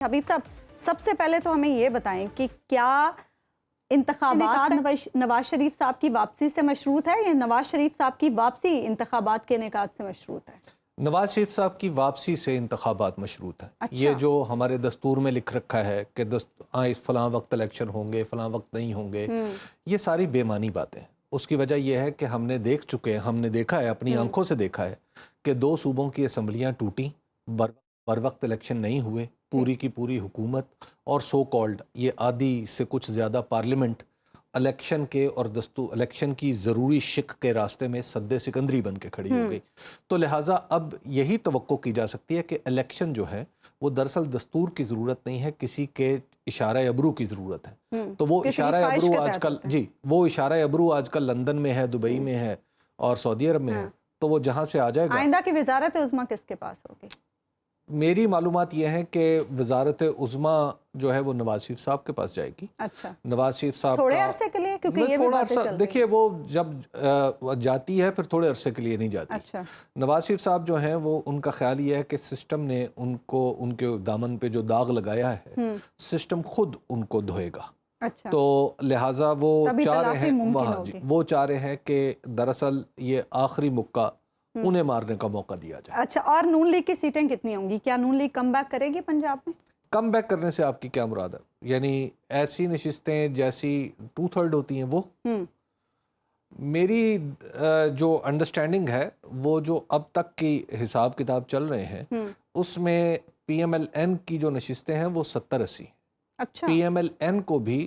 حبیب صاحب، سب سے پہلے تو ہمیں یہ بتائیں کہ کیا انتخابات نواز شریف صاحب کی واپسی سے مشروط ہے یا نواز شریف صاحب کی واپسی انتخابات کے انعقاد سے مشروط ہے؟ نواز شریف صاحب کی واپسی سے انتخابات مشروط ہیں۔ یہ جو ہمارے دستور میں لکھ رکھا ہے کہ فلاں وقت الیکشن ہوں گے، فلاں وقت نہیں ہوں گے، یہ ساری بے معنی باتیں ہیں۔ اس کی وجہ یہ ہے کہ ہم نے دیکھا ہے، اپنی آنکھوں سے دیکھا ہے کہ 2 صوبوں کی اسمبلیاں ٹوٹیں، بر وقت الیکشن نہیں ہوئے، پوری کی پوری حکومت اور سو کالڈ یہ آدھی سے کچھ زیادہ پارلیمنٹ الیکشن کے اور الیکشن کی ضروری شق کے راستے میں سد سکندری بن کے کھڑی ہو گئی۔ تو لہٰذا اب یہی توقع کی جا سکتی ہے کہ الیکشن جو ہے وہ دراصل دستور کی ضرورت نہیں ہے، کسی کے اشارہ ابرو کی ضرورت ہے۔ تو وہ اشارہ ابرو آج کل لندن میں ہے، دبئی میں ہے اور سعودی عرب میں ہے، تو وہ جہاں سے آ جائے گا۔ آئندہ کی وزارت عظمیٰ کس کے پاس ہوگی؟ میری معلومات یہ ہیں کہ وزارت عظمیٰ جو ہے وہ نواز شریف صاحب کے پاس جائے گی۔ اچھا، نواز شریف صاحب تھوڑے عرصے کے لیے، کیونکہ یہ بھی باتیں چل رہی ہیں۔ دیکھیے، وہ جب جاتی ہے پھر تھوڑے عرصے کے لیے نہیں جاتی۔ اچھا، نواز شریف صاحب جو ہیں وہ ان کا خیال یہ ہے کہ سسٹم نے ان کے دامن پہ جو داغ لگایا ہے، سسٹم خود ان کو دھوئے گا۔ اچھا، تو لہٰذا وہ چاہ رہے ہیں کہ دراصل یہ آخری مکہ انہیں مارنے کا موقع دیا جائے۔ اچھا، اور نون لیگ کی سیٹیں کتنی ہوں گی؟ کیا نون لیگ کم بیک کرے گی پنجاب میں؟ کم بیک کرنے سے آپ کی کیا مراد ہے؟ یعنی ایسی نشستیں جیسی 2/3 ہوتی ہیں وہ؟ میری جو انڈرسٹینڈنگ ہے، وہ جو اب تک کی حساب کتاب چل رہے ہیں، اس میں پی ایم ایل این کی جو نشستیں ہیں وہ 70-80۔ اچھا، پی ایم ایل این کو بھی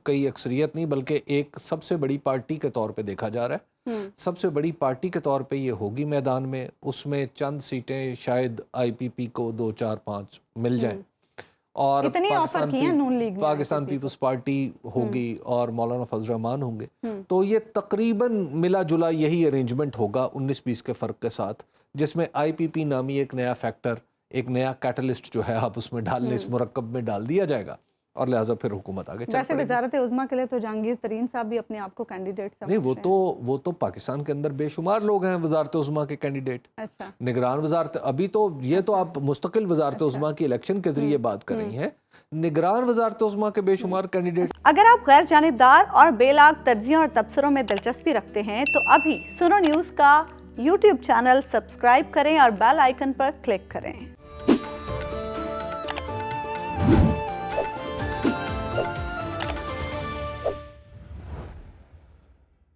کئی اکثریت نہیں بلکہ ایک سب سے بڑی پارٹی کے طور پہ دیکھا جا رہا ہے۔ سب سے بڑی پارٹی کے طور پہ یہ ہوگی میدان میں، اس میں چند سیٹیں شاید آئی پی پی کو 2 4 5 مل جائیں، اور پاکستان پیپلز پارٹی ہوگی اور مولانا فضل الرحمان ہوں گے۔ تو یہ تقریباً ملا جلا یہی ارینجمنٹ ہوگا 19-20 کے فرق کے ساتھ، جس میں آئی پی پی نامی ایک نیا فیکٹر، ایک نیا کیٹلسٹ جو ہے آپ اس میں ڈالنے، اس مرکب میں ڈال دیا جائے گا، اور لہٰذا پھر حکومت آگے چل پڑے گی۔ ویسے وزارت عظمیٰ کے لیے تو جہانگیر ترین صاحب بھی اپنے آپ کو کینڈیڈیٹ سمجھتے ہیں۔ نہیں، وہ تو پاکستان کے اندر بے شمار لوگ ہیں وزارت عظمیٰ کے کینڈیڈیٹ۔ اچھا، نگران وزارت، ابھی تو یہ تو آپ مستقل وزارت عظمیٰ کی الیکشن کے ذریعے بات کر رہی ہیں، نگران وزارت عظمیٰ کے بے شمار کینڈیڈیٹ۔ اگر آپ غیر جانبدار اور بے لاگ تجزیوں اور تبصروں میں دلچسپی رکھتے ہیں تو ابھی سنو نیوز کا یوٹیوب چینل سبسکرائب کریں اور بیل آئیکن پر کلک کریں۔